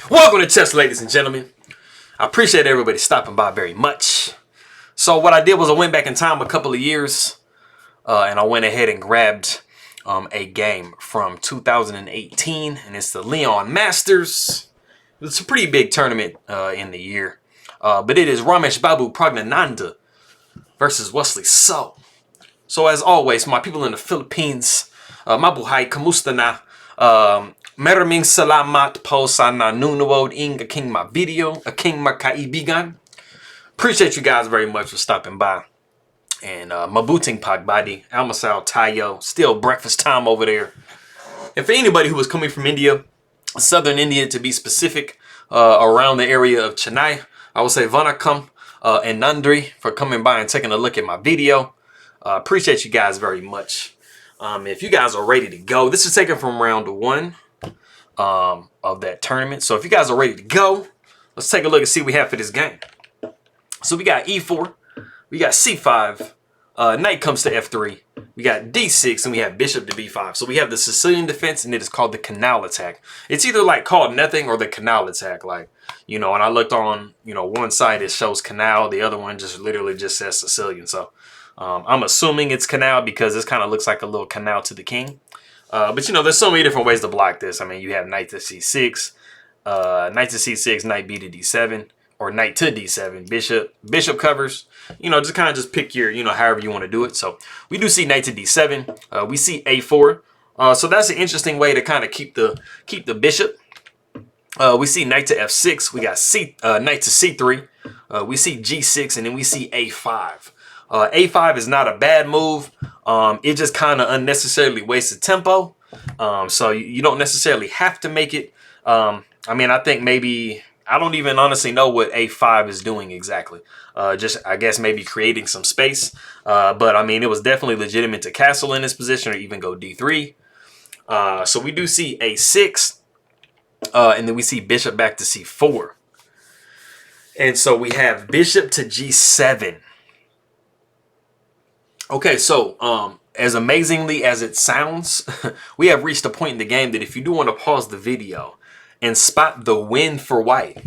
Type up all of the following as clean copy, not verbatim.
Welcome to chess, ladies and gentlemen. I appreciate everybody stopping by very much. So what I did was I went back in time a couple of years, and I went ahead and grabbed a game from 2018, and it's the Leon Masters. It's a pretty big tournament in the year, but it is Rameshbabu Praggnanandhaa versus Wesley. So as always, my people in the Philippines, mabuhay, kamusta na? Maraming salamat po sa nanonood ng aking mga video, aking mga kaibigan. Appreciate you guys very much for stopping by. And mabuting pagbati, almasal tayo, still breakfast time over there. And for anybody who was coming from India, southern India to be specific, around the area of Chennai, I would say vanakkam and nandri for coming by and taking a look at my video. Appreciate you guys very much. If you guys are ready to go, this is taken from round 1 of that tournament. So if you guys are ready to go, let's take a look and see what we have for this game. So we got E4, we got C5, knight comes to F3, we got D6, and we have bishop to B5. So we have the Sicilian defense, and it is called the Canal attack. It's either like called nothing or the Canal attack, like, you know, and I looked on, you know, one side it shows Canal, the other one just literally just says Sicilian. So I'm assuming it's Canal because this kind of looks like a little canal to the king. But, you know, there's so many different ways to block this. I mean, you have knight to C6, knight to C6, knight B to D7, or knight to D7, bishop covers. You know, just kind of just pick your, you know, however you want to do it. So we do see knight to D7. We see A4. So that's an interesting way to kind of keep the bishop. We see knight to F6. We got knight to C3. We see G6, and then we see A5. A5 is not a bad move. It just kind of unnecessarily wasted tempo. So you don't necessarily have to make it. I mean, I think maybe, I don't even honestly know what A5 is doing exactly. Just, I guess, maybe creating some space. But, I mean, it was definitely legitimate to castle in this position or even go D3. So we do see A6. And then we see bishop back to C4. And so we have bishop to G7. Okay, so as amazingly as it sounds, we have reached a point in the game that if you do want to pause the video and spot the win for white.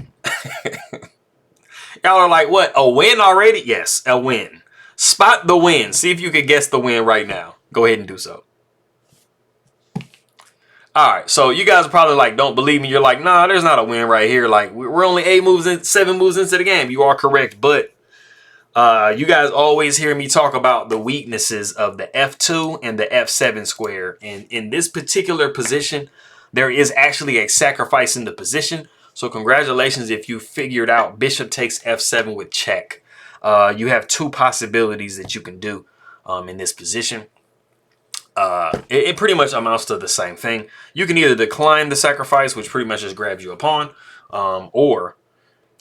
Y'all are like, what, a win already? Yes, a win. Spot the win. See if you can guess the win right now. Go ahead and do so. All right, so you guys are probably like, don't believe me. You're like, nah, there's not a win right here. Like, we're only 7 moves into the game. You are correct, but you guys always hear me talk about the weaknesses of the F2 and the F7 square. And in this particular position, there is actually a sacrifice in the position. So congratulations if you figured out bishop takes F7 with check. You have 2 possibilities that you can do in this position. It pretty much amounts to the same thing. You can either decline the sacrifice, which pretty much just grabs you a pawn, or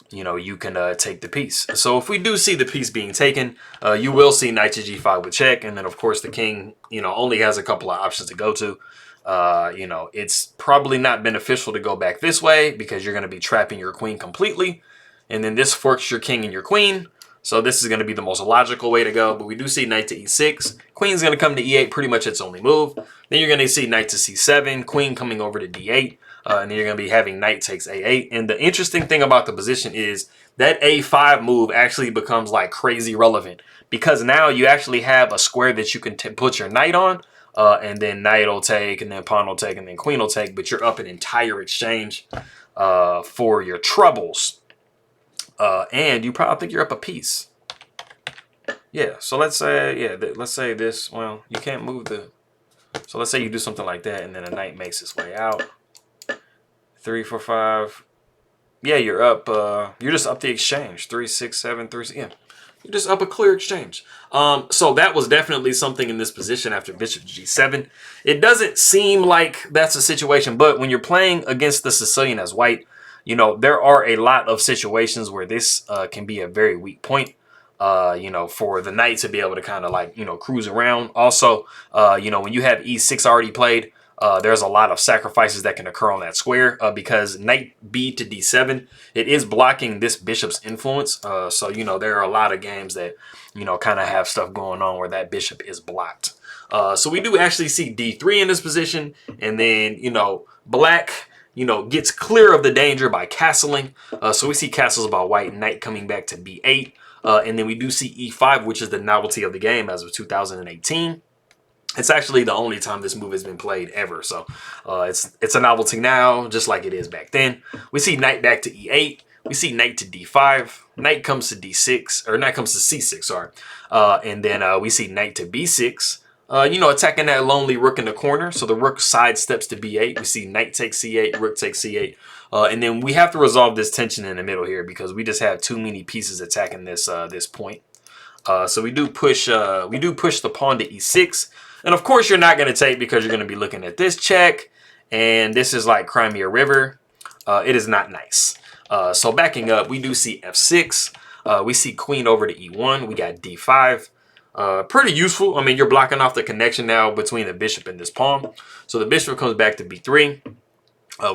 you know, you can take the piece. So if we do see the piece being taken, you will see knight to G5 with check. And then, of course, the king, you know, only has a couple of options to go to. You know, it's probably not beneficial to go back this way because you're going to be trapping your queen completely. And then this forks your king and your queen. So this is going to be the most logical way to go. But we do see knight to E6. Queen's going to come to E8, pretty much its only move. Then you're going to see knight to C7, queen coming over to D8. And then you're going to be having knight takes A8. And the interesting thing about the position is that A5 move actually becomes like crazy relevant. Because now you actually have a square that you can put your knight on. And then knight will take, and then pawn will take, and then queen will take. But you're up an entire exchange for your troubles. And you probably think you're up a piece. Yeah, so let's say, let's say this, well, you can't move the, so let's say you do something like that, and then a knight makes its way out. 3, 4, 5. Yeah, you're up, you're just up the exchange. 3, 6, 7, 3, yeah. You're just up a clear exchange. So that was definitely something in this position after bishop G7. It doesn't seem like that's a situation, but when you're playing against the Sicilian as white, you know, there are a lot of situations where this can be a very weak point, you know, for the knight to be able to kind of like, you know, cruise around. Also, you know, when you have E6 already played, there's a lot of sacrifices that can occur on that square because knight B to D7, it is blocking this bishop's influence. So, you know, there are a lot of games that, you know, kind of have stuff going on where that bishop is blocked. So we do actually see D3 in this position. And then, you know, black, you know, gets clear of the danger by castling. So we see castles by white, knight coming back to b8. And then we do see e5, which is the novelty of the game as of 2018. It's actually the only time this move has been played ever. So it's a novelty now, just like it is back then. We see knight back to e8. We see knight to d5. Knight comes to d6, or knight comes to c6, sorry. And then we see knight to b6. You know, attacking that lonely rook in the corner. So the rook sidesteps to b8. We see knight takes c8, rook takes c8. And then we have to resolve this tension in the middle here because we just have too many pieces attacking this this point. So we do push the pawn to e6. And of course you're not going to take because you're going to be looking at this check. And this is like Crimea River. It is not nice. So backing up, we do see f6. We see queen over to e1. We got d5. Pretty useful. I mean, you're blocking off the connection now between the bishop and this pawn. So the bishop comes back to b3.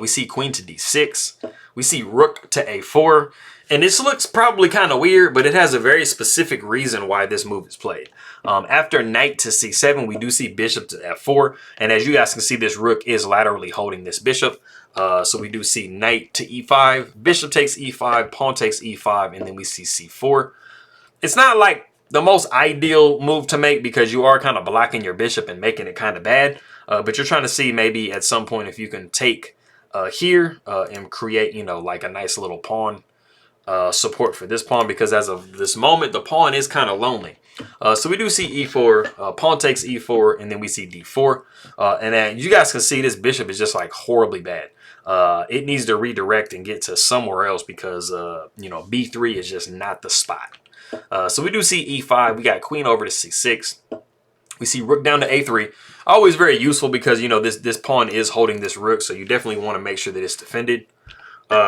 We see queen to d6. We see rook to a4. And this looks probably kind of weird, but it has a very specific reason why this move is played. After knight to c7, we do see bishop to f4. And as you guys can see, this rook is laterally holding this bishop. So we do see knight to e5. Bishop takes e5. Pawn takes e5. And then we see c4. It's not like the most ideal move to make because you are kind of blocking your bishop and making it kind of bad. But you're trying to see maybe at some point if you can take here and create, you know, like a nice little pawn support for this pawn, because as of this moment, the pawn is kind of lonely. So we do see e4, pawn takes e4, and then we see d4. And then you guys can see this bishop is just like horribly bad. It needs to redirect and get to somewhere else because, you know, b3 is just not the spot. So we do see e5. We got queen over to c6. We see rook down to a3. Always very useful because, you know, this pawn is holding this rook. So you definitely want to make sure that it's defended.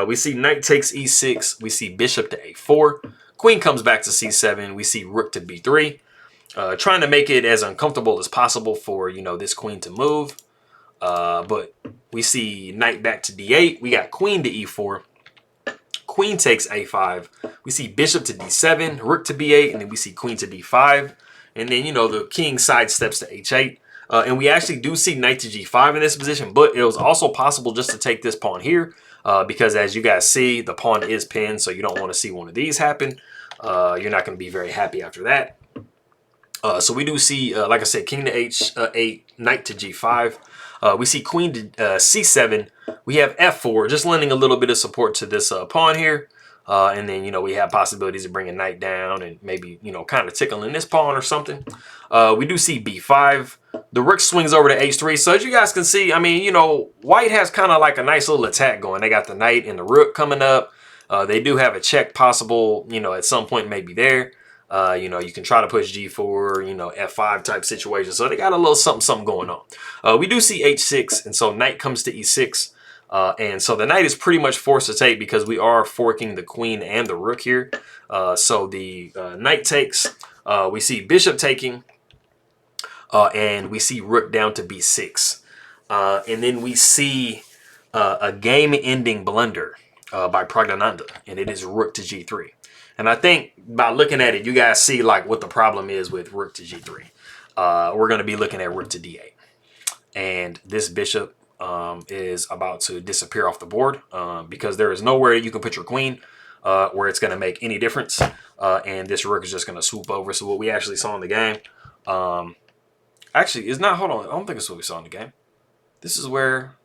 We see knight takes e6. We see bishop to a4. Queen comes back to c7. We see rook to b3. Trying to make it as uncomfortable as possible for, you know, this queen to move. But we see knight back to d8. We got queen to e4. Queen takes a5. We see bishop to d7, rook to b8, and then we see queen to d5. And then, you know, the king sidesteps to h8. And we actually do see knight to g5 in this position, but it was also possible just to take this pawn here because as you guys see, the pawn is pinned, so you don't want to see one of these happen. You're not going to be very happy after that. So we do see, like I said, king to h8, knight to g5. We see queen to c7. We have f4, just lending a little bit of support to this pawn here. And then, you know, we have possibilities of bringing knight down and maybe, you know, kind of tickling this pawn or something. We do see b5. The rook swings over to h3. So as you guys can see, I mean, you know, white has kind of like a nice little attack going. They got the knight and the rook coming up. They do have a check possible, you know, at some point maybe there. You know, you can try to push g4, you know, f5 type situation. So they got a little something going on. We do see h6, and so knight comes to e6. And so the knight is pretty much forced to take because we are forking the queen and the rook here. So the knight takes. We see bishop taking. And we see rook down to b6. And then we see a game-ending blunder by Praggnanandhaa, and it is rook to g3. And I think by looking at it, you guys see like what the problem is with rook to g3. We're going to be looking at rook to d8. And this bishop is about to disappear off the board because there is nowhere you can put your queen where it's going to make any difference. And this rook is just going to swoop over. So what we actually saw in the game, actually, it's not, hold on, I don't think it's what we saw in the game. This is where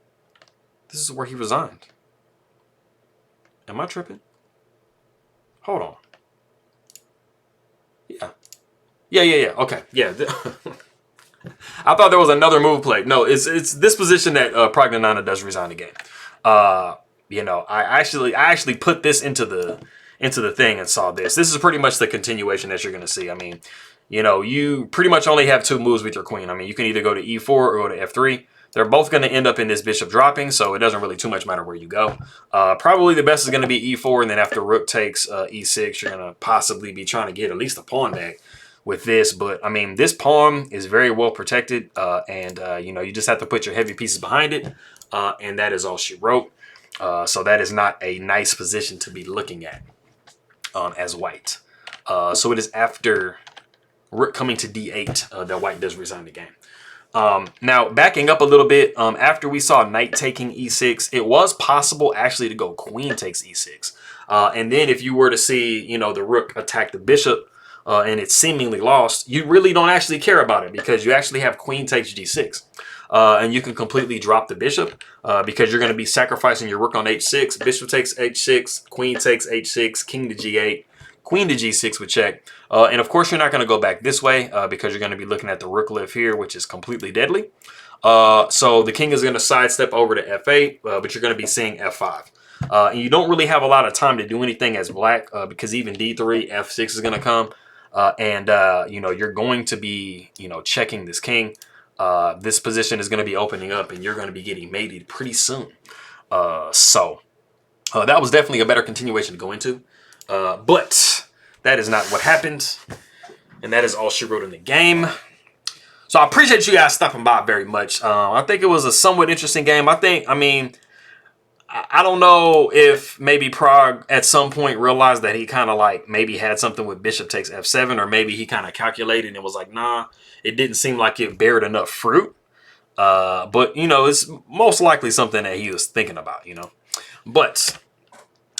he resigned. Am I tripping? Hold on. Yeah. Okay. Yeah. I thought there was another move played. No, it's this position that Praggnanandhaa does resign the game. You know, I actually put this into the thing and saw this. This is pretty much the continuation that you're going to see. I mean, you know, you pretty much only have two moves with your queen. I mean, you can either go to e4 or go to f3. They're both going to end up in this bishop dropping, so it doesn't really too much matter where you go. Probably the best is going to be e4, and then after rook takes e6, you're going to possibly be trying to get at least a pawn back with this. But, I mean, this pawn is very well protected, and, you know, you just have to put your heavy pieces behind it, and that is all she wrote. So that is not a nice position to be looking at as white. So it is after rook coming to d8 that white does resign the game. Now, backing up a little bit, after we saw knight taking e6, it was possible actually to go queen takes e6. And then if you were to see, you know, the rook attack the bishop and it's seemingly lost, you really don't actually care about it because you actually have queen takes g6. And you can completely drop the bishop because you're going to be sacrificing your rook on h6. Bishop takes h6, queen takes h6, king to g8, queen to g6 with check. And of course, you're not going to go back this way because you're going to be looking at the rook lift here, which is completely deadly. So the king is going to sidestep over to f8, but you're going to be seeing f5. And you don't really have a lot of time to do anything as black because even d3, f6 is going to come. You know, you're going to be, you know, checking this king. This position is going to be opening up and you're going to be getting mated pretty soon. So that was definitely a better continuation to go into. But that is not what happened. And that is all she wrote in the game. So I appreciate you guys stopping by very much. I think it was a somewhat interesting game. I don't know if maybe Prague at some point realized that he kind of like maybe had something with bishop takes f7, or maybe he kind of calculated and was like, nah, it didn't seem like it bared enough fruit. But, you know, it's most likely something that he was thinking about, you know. But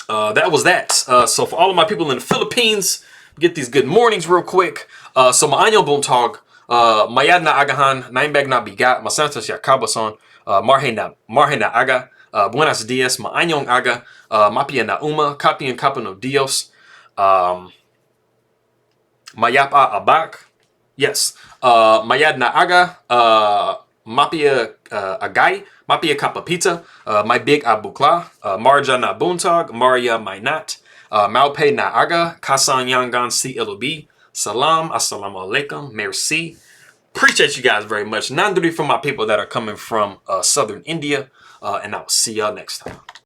that was that. So for all of my people in the Philippines, get these good mornings real quick. So maanyong buntag, mayad na agahan, naimbag na bigat, masantos ya kabason, marhe na aga, buenas dias, maanyong aga, mapia na uma, kapian kapano dios, mayapa abak, yes, mayad na aga, mapia agay, mapia kapapita, my big abukla, marja na buntag, maria mainat, maupe na aga, kasan yangan si ilubi, salam, assalamu alaikum, merci. Appreciate you guys very much. Nanduri for my people that are coming from southern India. And I will see y'all next time.